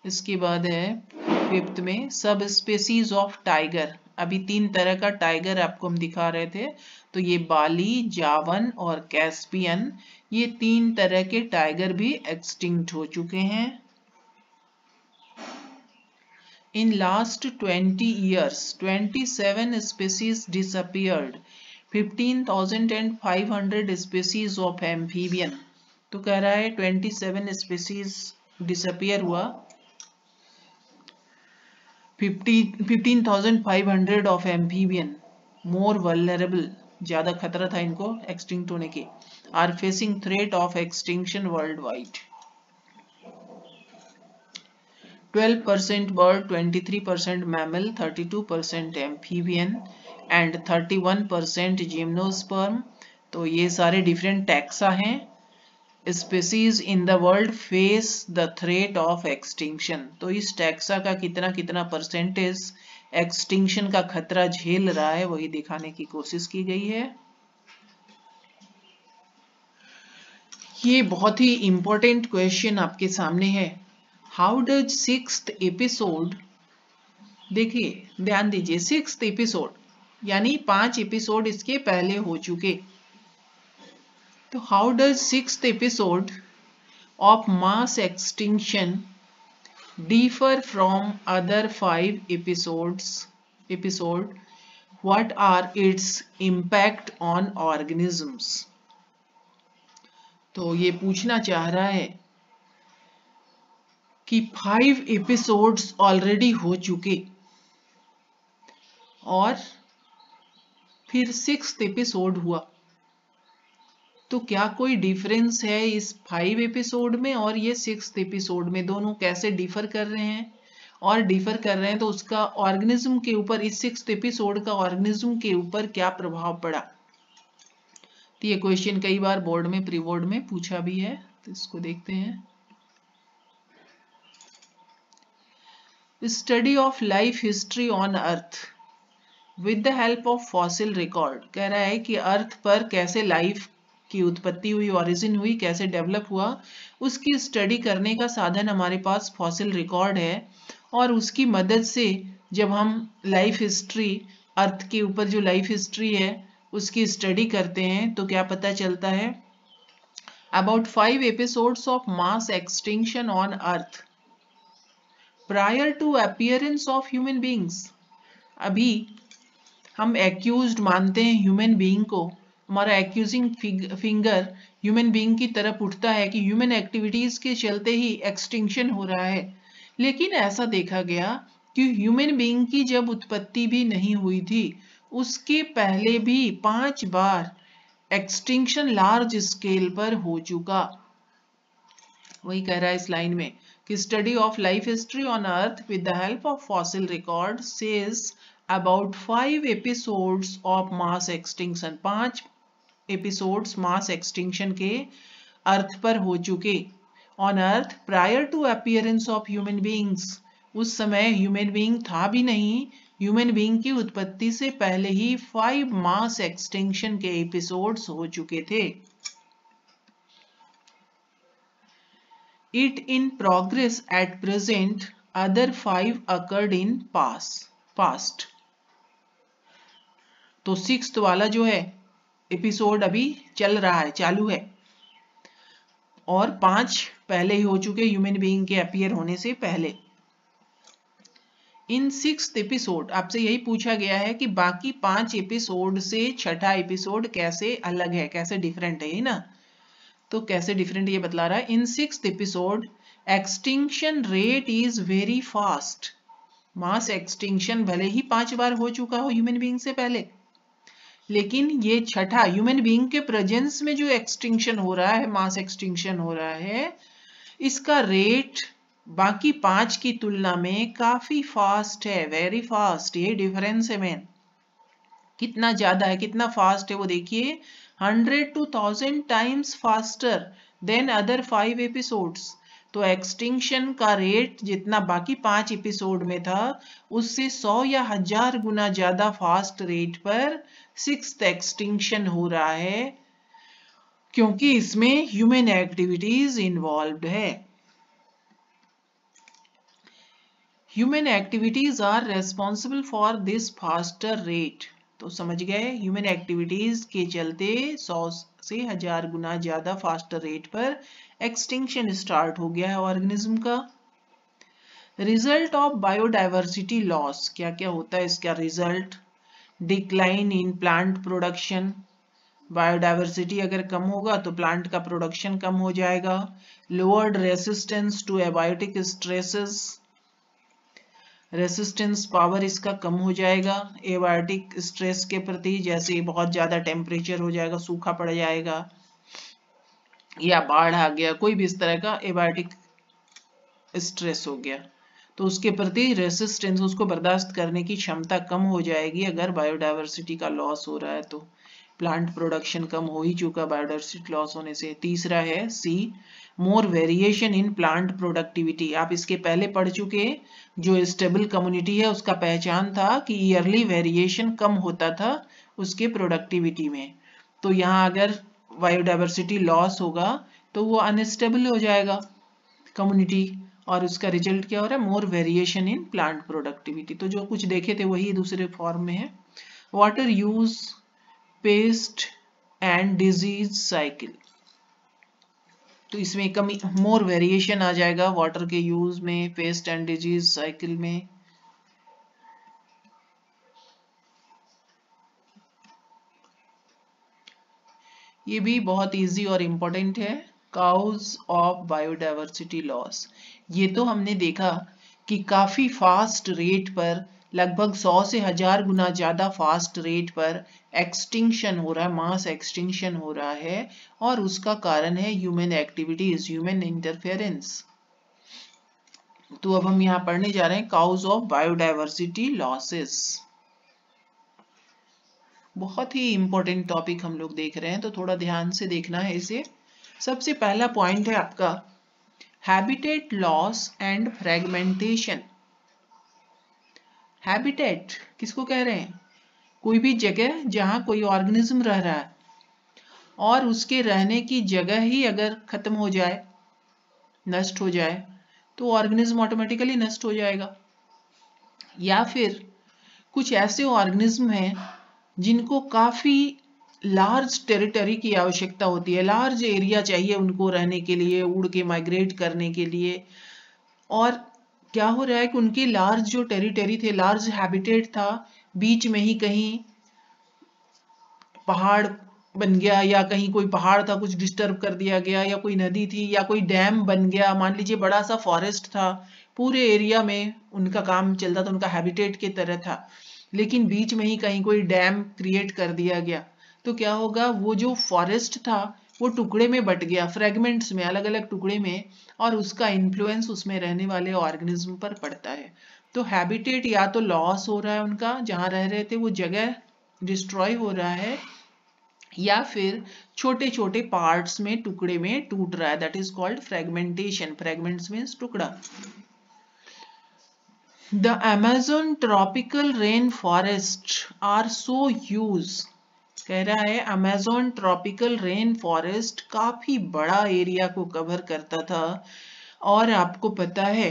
इसके बाद है 5th में सब स्पेसीज ऑफ टाइगर। अभी 3 तरह का टाइगर आपको हम दिखा रहे थे, तो ये बाली, जावन और कैस्पियन, ये 3 तरह के टाइगर भी एक्सटिंक्ट हो चुके हैं। In last 20 years 27 species disappeared, 15,500 species of amphibian। तो कह रहा है 27 species डिसअपियर हुआ, 15,500 ऑफ एम्फीबियन मोर वल्नरेबल, ज्यादा खतरा था इनको एक्सटिंक्ट होने के, are facing threat of extinction worldwide. 12% bird, 23% mammal, 32% amphibian and 31% gymnosperm. तो ये सारे डिफरेंट टैक्सा हैं। Species in the world face the threat of extinction. तो इस टैक्सा का कितना परसेंटेज एक्सटिंक्शन का खतरा झेल रहा है, वही दिखाने की कोशिश की गई है। ये बहुत ही इंपॉर्टेंट क्वेश्चन आपके सामने है। हाउ डज 6th एपिसोड, देखिए ध्यान दीजिए, 6th एपिसोड यानी 5 एपिसोड इसके पहले हो चुके, तो how does 6th episode of mass extinction differ from other 5 episode, what are its impact on organisms। तो ये पूछना चाह रहा है कि 5 एपिसोड्स ऑलरेडी हो चुके और फिर 6th एपिसोड हुआ, तो क्या कोई डिफरेंस है इस 5 एपिसोड में और ये 6th एपिसोड में, दोनों कैसे डिफर कर रहे हैं, और डिफर कर रहे हैं तो उसका ऑर्गेनिज्म के ऊपर, इस 6th एपिसोड का ऑर्गेनिज्म के ऊपर क्या प्रभाव पड़ा। तो ये क्वेश्चन कई बार बोर्ड में, प्री बोर्ड में पूछा भी है, तो इसको देखते हैं। Study of life history on earth with the help of fossil record. कह रहा है कि अर्थ पर कैसे लाइफ की उत्पत्ति हुई, ओरिजिन हुई, कैसे डेवलप हुआ, उसकी स्टडी करने का साधन हमारे पास फॉसिल रिकॉर्ड है। और उसकी मदद से जब हम लाइफ हिस्ट्री, अर्थ के ऊपर जो लाइफ हिस्ट्री है उसकी स्टडी करते हैं, तो क्या पता चलता है, about 5 episodes of mass extinction on earth prior to appearance of human beings. अभी हम एक्यूज्ड मानते हैं ह्यूमन बीइंग को, हमारा एक्यूजिंग फिंगर ह्यूमन बीइंग की तरफ उठता है कि ह्यूमन एक्टिविटीज के चलते ही एक्सटिंक्शन हो रहा है, लेकिन ऐसा देखा गया कि ह्यूमन बीइंग की जब उत्पत्ति भी नहीं हुई थी, उसके पहले भी 5 बार एक्सटिंक्शन लार्ज स्केल पर हो चुका। वही कह रहा है इस लाइन में कि study of life history on earth with the help of fossil record says about 5 episodes of mass extinction. 5 episodes mass extinction के अर्थ पर हो चुके on earth prior to appearance of human beings. उस समय human being था भी नहीं, human being की उत्पत्ति से पहले ही 5 मास एक्सटिंक्शन के एपिसोड्स हो चुके थे। It in progress at present, other 5 occurred in past। तो 6th वाला जो है एपिसोड अभी चल रहा है, चालू है, और 5 पहले ही हो चुके ह्यूमन बीइंग के अपीयर होने से पहले। इन 6th एपिसोड आपसे यही पूछा गया है कि बाकी 5 एपिसोड से छठा एपिसोड कैसे अलग है, कैसे डिफरेंट है, ना? तो कैसे डिफरेंट ये बतला रहा है। इन 6th episode extinction rate is very fast. Mass extinction भले ही 5 बार हो चुका हो ह्यूमन बीइंग से पहले, लेकिन ये छठा ह्यूमन बीइंग के प्रेजेंस में जो एक्सटिंक्शन हो रहा है, मास एक्सटिंक्शन हो रहा है, इसका रेट बाकी 5 की तुलना में काफी फास्ट है, वेरी फास्ट। ये डिफरेंस है मेन। कितना ज्यादा है, कितना फास्ट है वो देखिए, 100 to 1000 times faster than other 5 episodes। तो एक्सटिंक्शन का रेट जितना बाकी 5 एपिसोड में था उससे 100 या 1000 गुना ज्यादा फास्ट रेट पर 6th एक्सटिंक्शन हो रहा है, क्योंकि इसमें ह्यूमन एक्टिविटीज इन्वॉल्व्ड है। Human activities are responsible for this faster rate. तो समझ गए, ह्यूमन एक्टिविटीज के चलते 100 से 1000 गुना ज्यादा फास्टर रेट पर एक्सटिंक्शन स्टार्ट हो गया है ऑर्गेनिज्म का। रिजल्ट ऑफ बायोडाइवर्सिटी लॉस, क्या क्या होता है इसका result? Decline in plant production. Biodiversity अगर कम होगा तो प्लांट का प्रोडक्शन कम हो जाएगा। Lowered resistance to abiotic stresses, resistance power इसका कम हो जाएगा एबायोटिक स्ट्रेस के प्रति, जैसे बहुत ज्यादा टेम्परेचर हो जाएगा, सूखा पड़ जाएगा या बाढ़ आ गया, कोई भी इस तरह का एबायोटिक स्ट्रेस हो गया, तो उसके प्रति रेसिस्टेंस, उसको बर्दाश्त करने की क्षमता कम हो जाएगी अगर बायोडाइवर्सिटी का लॉस हो रहा है तो। प्लांट प्रोडक्शन कम हो ही चुका बायोडाइवर्सिटी लॉस होने से। तीसरा है सी, मोर वेरिएशन इन प्लांट प्रोडक्टिविटी। आप इसके पहले पढ़ चुके, जो स्टेबल कम्युनिटी है उसका पहचान था कि ईयरली वेरिएशन कम होता था उसके प्रोडक्टिविटी में। तो यहाँ अगर बायोडाइवर्सिटी लॉस होगा तो वो अनस्टेबल हो जाएगा कम्युनिटी, और उसका रिजल्ट क्या हो रहा है? मोर वेरिएशन इन प्लांट प्रोडक्टिविटी। तो जो कुछ देखे थे वही दूसरे फॉर्म में है। Water use, paste and disease cycle, तो इसमें कमी, मोर वेरिएशन आ जाएगा वाटर के यूज में, पेस्ट एंड डिजीज साइकिल में। ये भी बहुत इजी और इम्पोर्टेंट है, काउज ऑफ बायोडाइवर्सिटी लॉस। ये तो हमने देखा कि काफी फास्ट रेट पर, लगभग 100 से 1000 गुना ज्यादा फास्ट रेट पर एक्सटिंक्शन हो रहा है, मास एक्सटिंक्शन हो रहा है, और उसका कारण है ह्यूमन एक्टिविटीज, ह्यूमन इंटरफेरेंस। तो अब हम यहाँ पढ़ने जा रहे हैं काउज ऑफ बायोडाइवर्सिटी लॉसेस। बहुत ही इंपॉर्टेंट टॉपिक हम लोग देख रहे हैं, तो थोड़ा ध्यान से देखना है इसे। सबसे पहला पॉइंट है आपका habitat loss and fragmentation. Habitat किसको कह रहे हैं? कोई भी जगह जहां कोई ऑर्गेनिज्म रह रहा है और उसके रहने की जगह ही अगर खत्म हो जाए, नष्ट हो जाए, तो ऑर्गेनिज्म ऑटोमेटिकली नष्ट हो जाएगा। या फिर कुछ ऐसे ऑर्गेनिज्म हैं जिनको काफी लार्ज टेरिटरी की आवश्यकता होती है, लार्ज एरिया चाहिए उनको रहने के लिए, उड़ के माइग्रेट करने के लिए, और क्या हो रहा है कि उनके लार्ज जो टेरिटरी थे, लार्ज हैबिटेट था, बीच में ही कहीं पहाड़ बन गया, या कहीं कोई पहाड़ था कुछ डिस्टर्ब कर दिया गया, या कोई नदी थी, या कोई डैम बन गया, मान लीजिए बड़ा सा फॉरेस्ट था, पूरे एरिया में उनका काम चलता था, उनका हैबिटेट की तरह था, लेकिन बीच में ही कहीं कोई डैम क्रिएट कर दिया गया, तो क्या होगा, वो जो फॉरेस्ट था वो टुकड़े में बट गया, फ्रेगमेंट्स में, अलग अलग टुकड़े में, और उसका इन्फ्लुएंस उसमें रहने वाले ऑर्गेनिज्म पर पड़ता है। तो हैबिटेट या तो लॉस हो रहा है, उनका जहां रह रहे थे वो जगह डिस्ट्रॉय हो रहा है, या फिर छोटे छोटे पार्ट्स में, टुकड़े में टूट रहा है, that is called fragmentation. Fragments means टुकड़ा। The Amazon tropical rain forest are so huge, कह रहा है अमेज़न ट्रॉपिकल रेन फॉरेस्ट काफी बड़ा एरिया को कवर करता था। और आपको पता है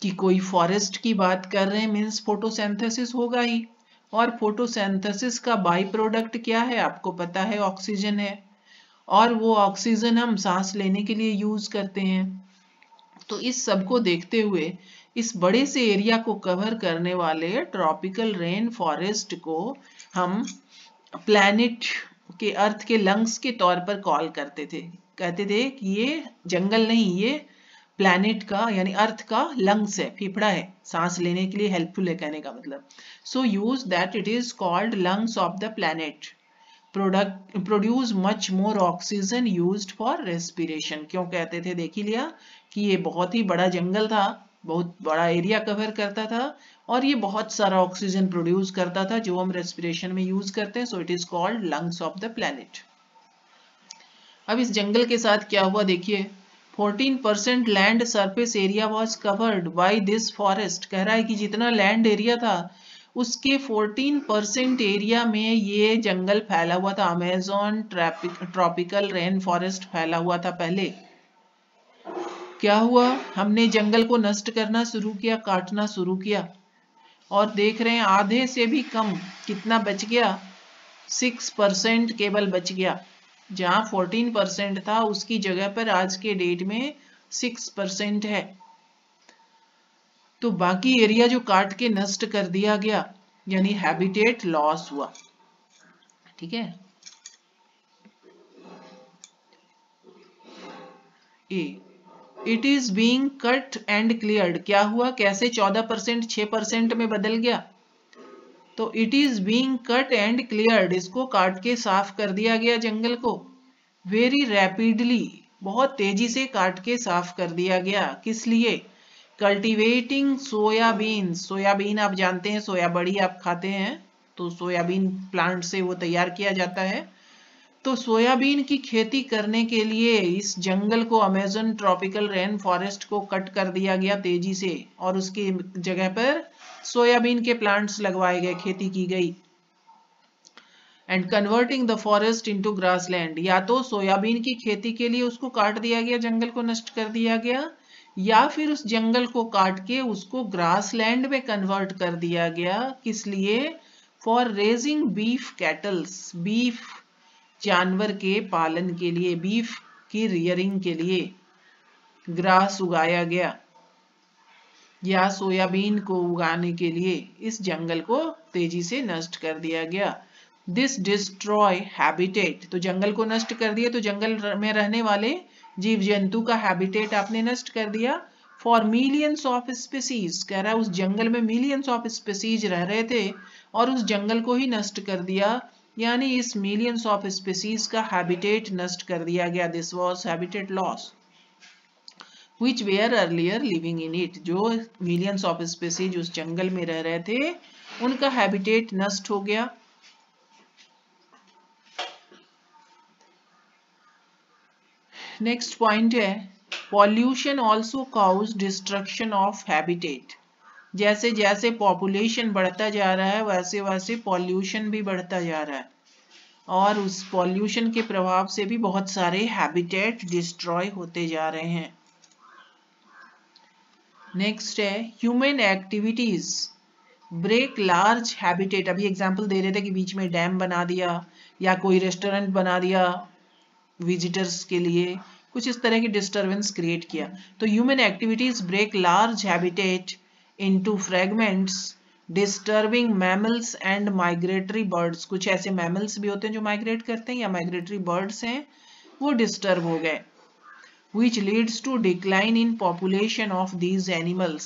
कि कोई फॉरेस्ट की बात कर रहे हैं मीन्स फोटोसिंथेसिस होगा ही, और फोटोसिंथेसिस का बाई प्रोडक्ट क्या है आपको पता है, ऑक्सीजन है, और वो ऑक्सीजन हम सांस लेने के लिए यूज करते हैं। तो इस सब को देखते हुए इस बड़े से एरिया को कवर करने वाले ट्रॉपिकल रेन फॉरेस्ट को हम प्लैनेट के, अर्थ के लंग्स के तौर पर कॉल करते थे, कहते थे कि ये जंगल नहीं, ये प्लैनेट का यानी अर्थ का लंग्स है, फेफड़ा है, सांस लेने के लिए हेल्पफुल है कहने का मतलब। So huge that it is called lungs of the planet, produce much more oxygen used for respiration. क्यों कहते थे, देख ही लिया कि ये बहुत ही बड़ा जंगल था, बहुत बड़ा एरिया कवर करता था, और ये बहुत सारा ऑक्सीजन प्रोड्यूस करता था जो हम रेस्पिरेशन में यूज करते हैं। So it is called lungs of the planet. अब इस जंगल के साथ क्या हुआ देखिए, 14% land surface area was covered by this forest. कह रहा है कि जितना लैंड एरिया था उसके 14% एरिया में ये जंगल फैला हुआ था, अमेज़न ट्रॉपिकल रेन फॉरेस्ट फैला हुआ था। पहले क्या हुआ, हमने जंगल को नष्ट करना शुरू किया, काटना शुरू किया, और देख रहे हैं आधे से भी कम कितना बच गया, 6% केवल बच गया। जहां 14% था उसकी जगह पर आज के डेट में 6% है। तो बाकी एरिया जो काट के नष्ट कर दिया गया, यानी हैबिटेट लॉस हुआ। ठीक है, a it is being cut and cleared. क्या हुआ, कैसे 14% 6% में बदल गया, तो it is being cut and cleared, इसको काट के साफ कर दिया गया जंगल को। वेरी रैपिडली, बहुत तेजी से काट के साफ कर दिया गया। किस लिए, कल्टीवेटिंग सोयाबीन। सोयाबीन आप जानते हैं, सोया बड़ी आप खाते हैं, तो सोयाबीन प्लांट से वो तैयार किया जाता है। तो सोयाबीन की खेती करने के लिए इस जंगल को, अमेज़न ट्रॉपिकल रेन फॉरेस्ट को कट कर दिया गया तेजी से, और उसकी जगह पर सोयाबीन के प्लांट्स लगवाए गए, खेती की गई। And converting the forest into grassland, या तो सोयाबीन की खेती के लिए उसको काट दिया गया, जंगल को नष्ट कर दिया गया, या फिर उस जंगल को काट के उसको ग्रासलैंड में कन्वर्ट कर दिया गया। किस लिए, for raising beef kettles, beef जानवर के पालन के लिए, बीफ की रियरिंग के लिए ग्रास उगाया गया, या सोयाबीन को उगाने के लिए इस जंगल को तेजी से नष्ट कर दिया गया। दिस डिस्ट्रॉय हैबिटेट, तो जंगल को नष्ट कर दिया तो जंगल में रहने वाले जीव जंतु का हैबिटेट आपने नष्ट कर दिया। फॉर मिलियंस ऑफ स्पीसीज, कह रहा है उस जंगल में मिलियंस ऑफ स्पीसीज रह रहे थे और उस जंगल को ही नष्ट कर दिया, यानी इस मिलियंस ऑफ स्पीसीज का हैबिटेट नष्ट कर दिया गया। This was habitat loss which were earlier living in it, जो मिलियंस ऑफ स्पीसीज उस जंगल में रह रहे थे उनका हैबिटेट नष्ट हो गया। नेक्स्ट पॉइंट है, pollution also cause destruction of habitat. जैसे जैसे पॉपुलेशन बढ़ता जा रहा है वैसे वैसे पॉल्यूशन भी बढ़ता जा रहा है, और उस पॉल्यूशन के प्रभाव से भी बहुत सारे हैबिटेट डिस्ट्रॉय होते जा रहे हैं। नेक्स्ट है, human activities break large habitat. अभी एग्जांपल दे रहे थे कि बीच में डैम बना दिया या कोई रेस्टोरेंट बना दिया विजिटर्स के लिए, कुछ इस तरह की डिस्टरबेंस क्रिएट किया। तो human activities break large habitat into fragments, disturbing mammals and migratory birds. कुछ ऐसे मैमल्स भी होते हैं जो माइग्रेट करते हैं, या माइग्रेटरी बर्ड्स हैं वो डिस्टर्ब हो गए। which leads to decline in population of these animals,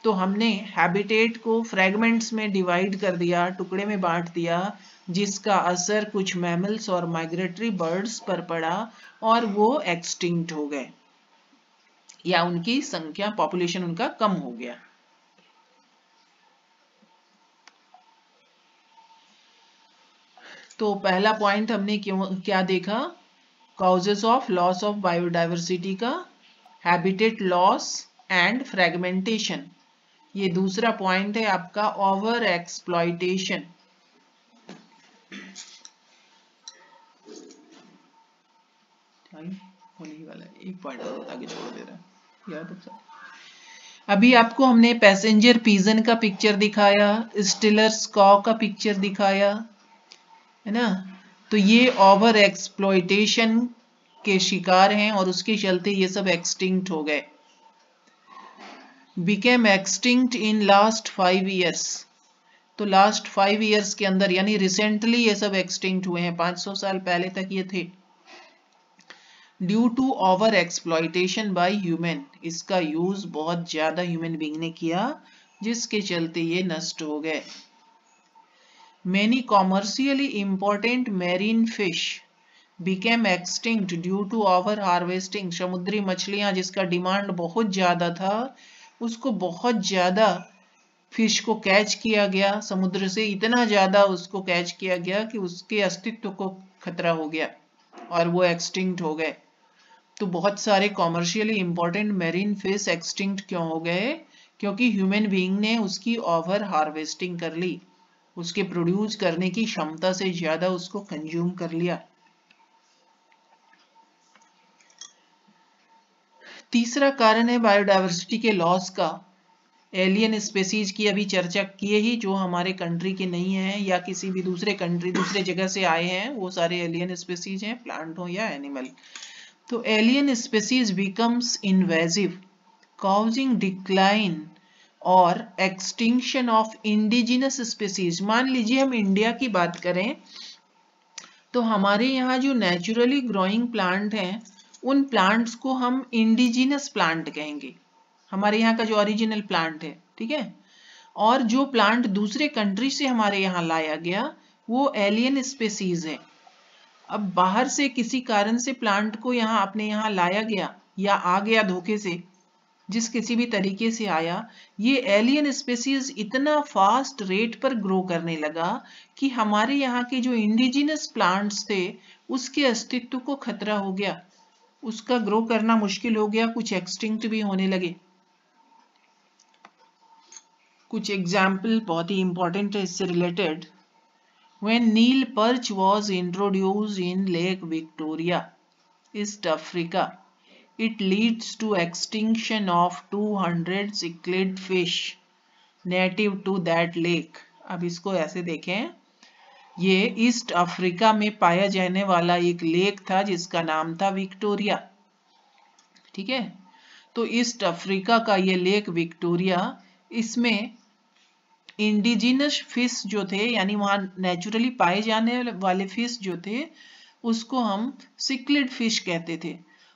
तो हमने हैबिटेट को फ्रैगमेंट्स में डिवाइड कर दिया, टुकड़े में बांट दिया, जिसका असर कुछ मैमल्स और माइग्रेटरी बर्ड्स पर पड़ा और वो एक्सटिंक्ट हो गए या उनकी संख्या, पॉपुलेशन उनका कम हो गया। तो पहला पॉइंट हमने क्या देखा, causes of loss of biodiversity का, हैबिटेट लॉस एंड फ्रैगमेंटेशन। ये दूसरा पॉइंट है आपका ओवर एक्सप्लॉइटेशन। होने ही वाला है, एक पॉइंट आगे छोड़ दे रहा है यार। अभी आपको हमने पैसेंजर पिजन का पिक्चर दिखाया, स्टिलर स्कॉ का पिक्चर दिखाया, है ना। तो ये ओवर एक्सप्लॉइटेशन के शिकार हैं और उसके चलते ये सब एक्सटिंक्ट हो गए, became extinct in last 5 years। तो लास्ट 5 years के अंदर यानी रिसेंटली ये सब एक्सटिंक्ट हुए हैं, 500 साल पहले तक ये थे। Due to over exploitation by human, इसका यूज बहुत ज्यादा ह्यूमन बीइंग ने किया, जिसके चलते ये नष्ट हो गए। Many commercially important marine fish became extinct due to over harvesting। समुद्री मछलियां जिसका डिमांड बहुत ज्यादा था, उसको बहुत ज्यादा फिश को कैच किया गया, समुद्र से इतना ज्यादा उसको कैच किया गया कि उसके अस्तित्व को खतरा हो गया और वो एक्सटिंक्ट हो गए। तो बहुत सारे commercially important marine fish extinct क्यों हो गए, क्योंकि ह्यूमन बीइंग ने उसकी ओवर हार्वेस्टिंग कर ली, उसके प्रोड्यूस करने की क्षमता से ज्यादा उसको कंज्यूम कर लिया। तीसरा कारण है बायोडायवर्सिटी के लॉस का, एलियन स्पेसीज की अभी चर्चा किए ही, जो हमारे कंट्री के नहीं है या किसी भी दूसरे कंट्री दूसरे जगह से आए हैं, वो सारे एलियन स्पेसीज हैं, प्लांट हो या एनिमल। तो alien species becomes invasive causing decline और एक्सटिंक्शन ऑफ इंडिजिनस स्पेसीज। मान लीजिए हम इंडिया की बात करें तो हमारे यहाँ जो नेचुरली ग्रोइंग प्लांट हैं, उन प्लांट्स को हम इंडिजिनस प्लांट कहेंगे, हमारे यहाँ का जो ओरिजिनल प्लांट है, ठीक है। और जो प्लांट दूसरे कंट्री से हमारे यहाँ लाया गया वो एलियन स्पेसीज है। अब बाहर से किसी कारण से प्लांट को यहाँ अपने यहाँ लाया गया या आ गया धोखे से, जिस किसी भी तरीके से आया, ये एलियन स्पेसीज इतना फास्ट रेट पर ग्रो करने लगा कि हमारे यहाँ के जो इंडिजिनस प्लांट्स थे उसके अस्तित्व को खतरा हो गया, उसका ग्रो करना मुश्किल हो गया, कुछ एक्सटिंक्ट भी होने लगे। कुछ एग्जाम्पल बहुत ही इंपॉर्टेंट है इससे related. When Nile perch was introduced in Lake Victoria, East Africa, it leads to extinction of 200 cichlid fish native to that lake। अब इसको ऐसे देखें, ये ईस्ट अफ्रीका में पाया जाने वाला एक लेक था जिसका नाम था विक्टोरिया, ठीक है। तो ईस्ट अफ्रीका का ये लेक विक्टोरिया, इसमें इंडिजिनस फिश जो थे, यानी वहां नेचुरली पाए जाने वाले फिश जो थे, उसको हम सिक्लिड फिश कहते थे।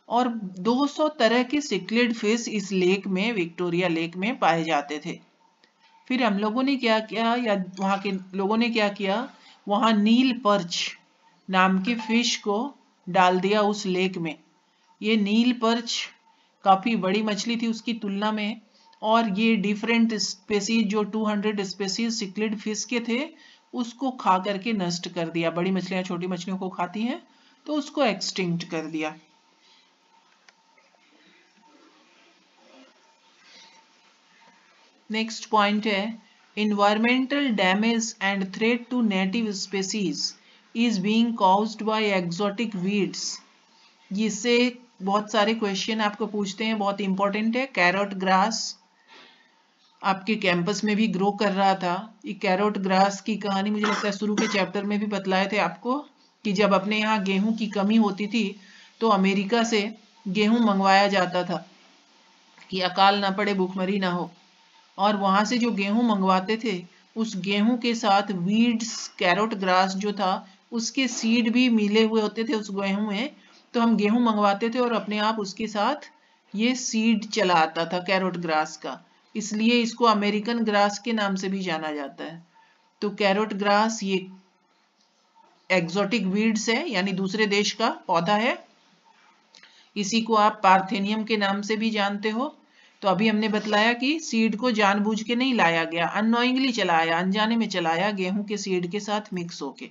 और 200 तरह के सिक्लिड फिश इस लेक में, विक्टोरिया लेक में पाए जाते थे। फिर हम लोगों ने क्या किया, या वहां के लोगों ने क्या किया, वहां नील पर्च नाम के फिश को डाल दिया उस लेक में। ये नील पर्च काफी बड़ी मछली थी उसकी तुलना में, और ये डिफरेंट स्पेसीज जो 200 स्पेसीज सिक्लिड फिश के थे उसको खा करके नष्ट कर दिया। बड़ी मछलियां छोटी मछलियों को खाती हैं, तो उसको एक्सटिंक्ट कर दिया। नेक्स्ट पॉइंट है, environmental damage and threat to native species is being caused by exotic weeds। जिससे बहुत सारे क्वेश्चन आपको पूछते हैं, बहुत इंपॉर्टेंट है। कैरोट ग्रास आपके कैंपस में भी ग्रो कर रहा था। ये कैरोट ग्रास की कहानी मुझे लगता है शुरू के चैप्टर में भी बतलाए थे आपको, कि जब अपने यहाँ गेहूं की कमी होती थी तो अमेरिका से गेहूं मंगवाया जाता था कि अकाल ना पड़े, भूखमरी ना हो। और वहां से जो गेहूं मंगवाते थे उस गेहूं के साथ वीड्स, कैरोट ग्रास जो था उसके सीड भी मिले हुए होते थे उस गेहूं में। तो हम गेहूं मंगवाते थे और अपने आप उसके साथ ये सीड चला आता था कैरोट ग्रास का। इसलिए इसको अमेरिकन ग्रास के नाम से भी जाना जाता है। तो कैरोट ग्रास ये एक्सोटिक वीड्स है, यानी दूसरे देश का पौधा है। इसी को आप पार्थेनियम के नाम से भी जानते हो। तो अभी हमने बतलाया कि सीड को जानबूझ के नहीं लाया गया, अननोइंगली चलाया, अनजाने में चलाया गेहूं के सीड के साथ मिक्स होके।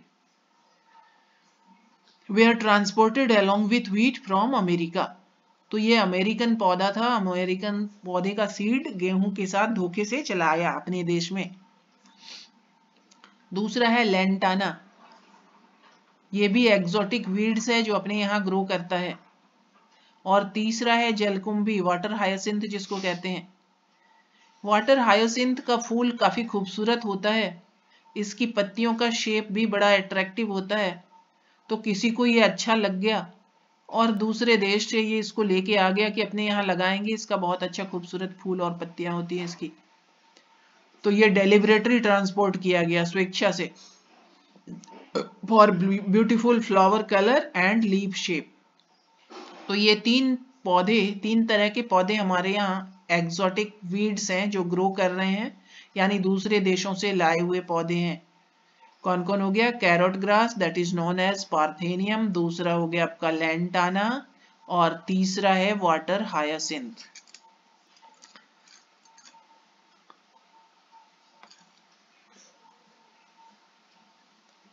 They are transported along with wheat from America. तो ये अमेरिकन पौधा था, अमेरिकन पौधे का सीड गेहूं के साथ धोखे से चलाया अपने देश में। दूसरा है लेंटाना, ये भी एक्सोटिक वीड्स है जो अपने यहाँ ग्रो करता है। और तीसरा है जलकुंभी, वाटर हायासिंथ जिसको कहते हैं। वाटर हायासिंथ का फूल काफी खूबसूरत होता है, इसकी पत्तियों का शेप भी बड़ा अट्रैक्टिव होता है। तो किसी को ये अच्छा लग गया और दूसरे देश से ये इसको लेके आ गया कि अपने यहाँ लगाएंगे, इसका बहुत अच्छा खूबसूरत फूल और पत्तियां होती हैं इसकी। तो ये डेलिबरेटली ट्रांसपोर्ट किया गया स्वेच्छा से, for beautiful flower colour and leaf shape. तो ये तीन तरह के पौधे हमारे यहाँ एक्सोटिक वीड्स हैं जो ग्रो कर रहे हैं, यानी दूसरे देशों से लाए हुए पौधे हैं। कौन कौन हो गया? Carrot grass that is known as parthenium, दूसरा हो गया आपका लेंटाना, और तीसरा है water hyacinth.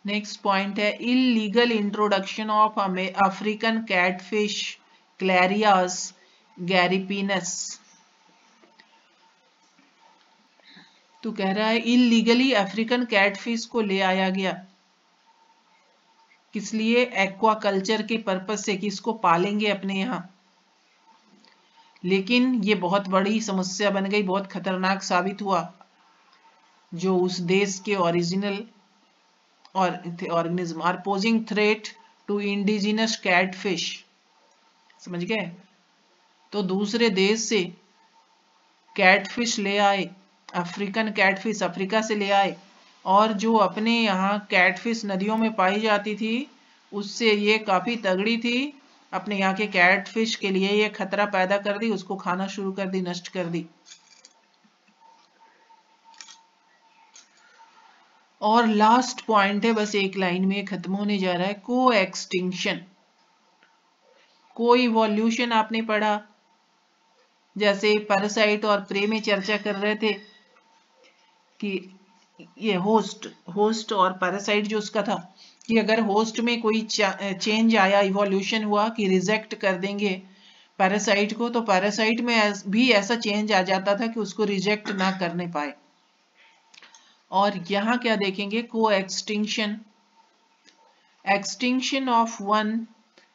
Next point is illegal introduction of African catfish Clarias gariepinus. तो कह रहा है इलीगली अफ्रीकन कैटफिश को ले आया गया, किस लिए? एक्वाकल्चर के पर्पस से, कि इसको पालेंगे अपने यहाँ। लेकिन ये बहुत बड़ी समस्या बन गई, बहुत खतरनाक साबित हुआ। जो उस देश के original organism are posing threat to indigenous catfish, समझ गए? तो दूसरे देश से कैटफिश ले आए, अफ्रीकन कैटफिश अफ्रीका से ले आए, और जो अपने यहाँ कैटफिश नदियों में पाई जाती थी उससे ये काफी तगड़ी थी, अपने यहाँ के कैटफिश के लिए ये खतरा पैदा कर दी, उसको खाना शुरू कर दी, नष्ट कर दी। और लास्ट पॉइंट है, बस एक लाइन में खत्म होने जा रहा है, को एक्सटिंक्शन। को इवोल्यूशन आपने पढ़ा, जैसे पैरासाइट और प्रे में चर्चा कर रहे थे कि ये होस्ट और पैरासाइट जो उसका था, कि अगर होस्ट में कोई चेंज आया, इवोल्यूशन हुआ कि रिजेक्ट कर देंगे पैरासाइट को, तो पैरासाइट में भी ऐसा चेंज आ जाता था कि उसको रिजेक्ट ना करने पाए। और यहाँ क्या देखेंगे? Coextinction, extinction of one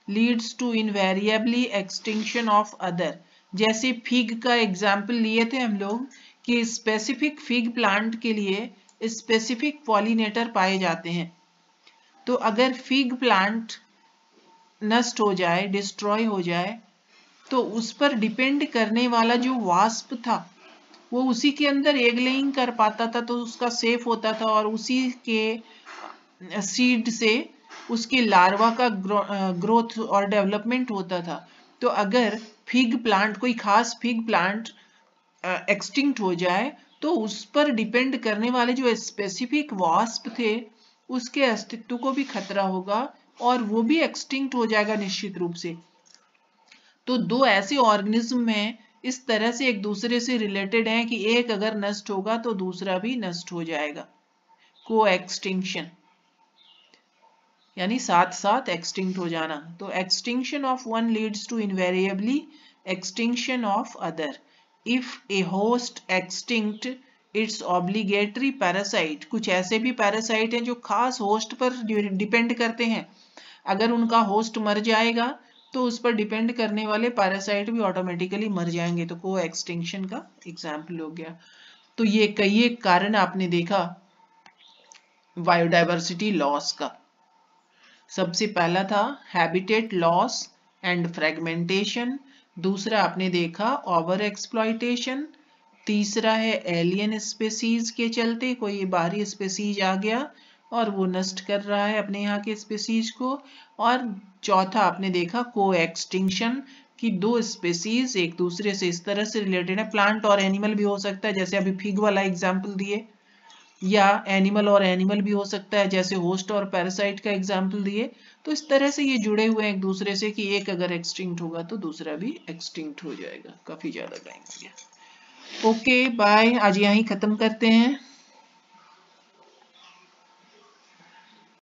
leads to invariably extinction of other. जैसे फिग का एग्जाम्पल लिए थे हम लोग कि स्पेसिफिक फिग प्लांट के लिए स्पेसिफिक पॉलिनेटर पाए जाते हैं। तो अगर फिग प्लांट नष्ट हो जाए, डिस्ट्रॉय हो जाए, तो उस पर डिपेंड करने वाला जो वास्प था वो उसी के अंदर एग लेइंग कर पाता था, तो उसका सेफ होता था, और उसी के सीड से उसके लार्वा का ग्रोथ और डेवलपमेंट होता था। तो अगर फिग प्लांट, कोई खास फिग प्लांट एक्सटिंक्ट हो जाए, तो उस पर डिपेंड करने वाले जो स्पेसिफिक वास्प थे उसके अस्तित्व को भी खतरा होगा और वो भी एक्सटिंक्ट हो जाएगा निश्चित रूप से। तो दो ऐसे ऑर्गेनिज्म हैं इस तरह से एक दूसरे से रिलेटेड हैं कि एक अगर नष्ट होगा तो दूसरा भी नष्ट हो जाएगा। को एक्सटिंक्शन यानी साथ साथ एक्सटिंक्ट हो जाना। तो extinction of one leads to invariably extinction of other. If a host extinct its obligatory parasite, कुछ ऐसे भी पैरासाइट हैं जो खास होस्ट पर डिपेंड करते हैं, अगर उनका होस्ट मर जाएगा तो उस पर डिपेंड करने वाले पैरासाइट भी ऑटोमेटिकली मर जाएंगे। तो को एक्सटिंक्शन का एग्जाम्पल हो गया। तो ये कई एक कारण आपने देखा बायोडाइवर्सिटी लॉस का। सबसे पहला था हैबिटेट लॉस एंड फ्रेगमेंटेशन, दूसरा आपने देखा ओवर एक्सप्लॉइटेशन, तीसरा है एलियन स्पेसीज के चलते कोई बाहरी स्पेसीज आ गया और वो नष्ट कर रहा है अपने यहाँ के स्पेसीज को, और चौथा आपने देखा को एक्सटिंक्शन कि दो स्पेसीज एक दूसरे से इस तरह से रिलेटेड है, प्लांट और एनिमल भी हो सकता है जैसे अभी फिग वाला एग्जाम्पल दिए, या एनिमल और एनिमल भी हो सकता है जैसे होस्ट और पैरासाइट का एग्जाम्पल दिए। तो इस तरह से ये जुड़े हुए हैं एक दूसरे से कि एक अगर एक्सटिंक्ट होगा तो दूसरा भी एक्सटिंक्ट हो जाएगा। काफी ज्यादा टाइम हो गया। ओके बाय, आज यहीं खत्म करते हैं।